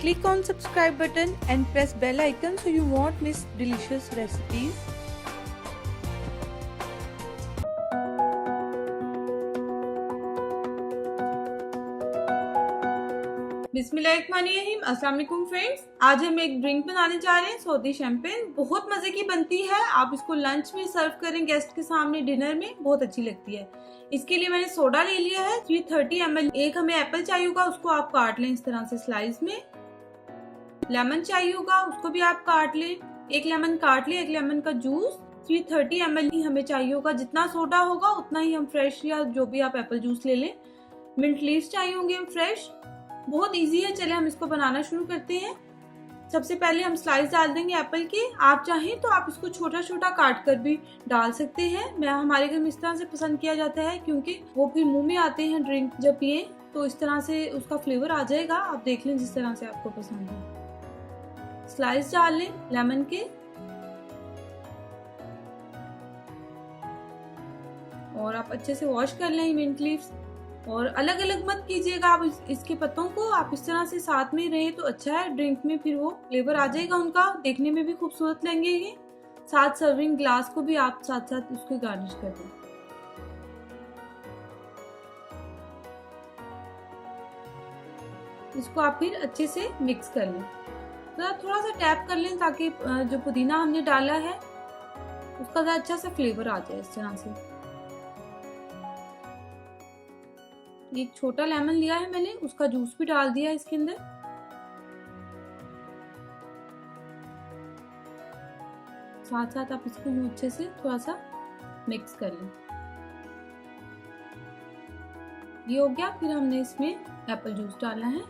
Click on subscribe button and press bell icon so you won't miss delicious recipes. बिस्मिल्लाहिर्रहमानिर्रहीम। अस्सलाम वालेकुम friends, आज हम एक ड्रिंक बनाने जा रहे हैं, सऊदी शैंपेन। बहुत मजे की बनती है। आप इसको लंच में सर्व करें गेस्ट के सामने, डिनर में बहुत अच्छी लगती है। इसके लिए मैंने सोडा ले लिया है 330 ml। एक हमें एप्पल चाहिए होगा, उसको आप काट लें इस तरह से स्लाइस में। लेमन चाहिए होगा, उसको भी आप काट लें। एक लेमन काट लें, एक लेमन का जूस 330 ml ही हमें चाहिए होगा। जितना सोडा होगा उतना ही हम फ्रेश या जो भी आप एप्पल जूस ले लें। मिंट लीव्स चाहिए होंगे हम फ्रेश। बहुत इजी है, चले हम इसको बनाना शुरू करते हैं। सबसे पहले हम स्लाइस डाल देंगे एप्पल के। आप चाहें तो आप इसको छोटा छोटा काट कर भी डाल सकते हैं। मैं हमारे घर में इस तरह से पसंद किया जाता है क्योंकि वो फिर मुंह में आते हैं ड्रिंक जब पिए तो इस तरह से उसका फ्लेवर आ जाएगा। आप देख लें जिस तरह से आपको पसंद है। स्लाइस डाल लें लेमन के और आप अच्छे से वॉश कर लें मिंट लीव्स। और अलग अलग मत कीजिएगा आप इसके पत्तों को। आप इस तरह से साथ में रहे तो अच्छा है, ड्रिंक में फिर वो फ्लेवर आ जाएगा उनका, देखने में भी खूबसूरत लगेंगे ये। साथ सर्विंग ग्लास को भी आप साथ साथ उसको गार्निश कर दें। इसको आप फिर अच्छे से मिक्स कर लें। तो थोड़ा सा टैप कर लें ताकि जो पुदीना हमने डाला है उसका अच्छा सा फ्लेवर आ जाए इस तरह से। एक छोटा लेमन लिया है मैंने, उसका जूस भी डाल दिया इसके अंदर। साथ साथ आप इसको यूं अच्छे से थोड़ा सा मिक्स कर लें। ये हो गया। फिर हमने इसमें एप्पल जूस डालना है।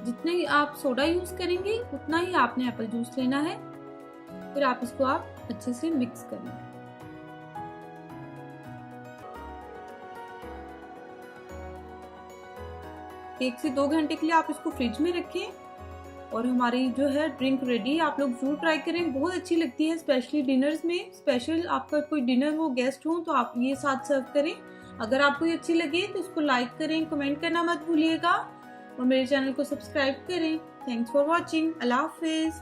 जितने आप सोडा यूज करेंगे उतना ही आपने एप्पल जूस लेना है। फिर आप इसको अच्छे से मिक्स कर लें। 1 से 2 घंटे के लिए आप इसको फ्रिज में रखें और हमारी जो है ड्रिंक रेडी है। आप लोग जरूर ट्राई करें, बहुत अच्छी लगती है, स्पेशली डिनर्स में। स्पेशल आपका कोई डिनर हो, गेस्ट हो तो आप ये साथ सर्व करें। अगर आपको ये अच्छी लगे तो इसको लाइक करें, कमेंट करना मत भूलिएगा और मेरे चैनल को सब्सक्राइब करें। Thanks for watching. Allah Hafiz.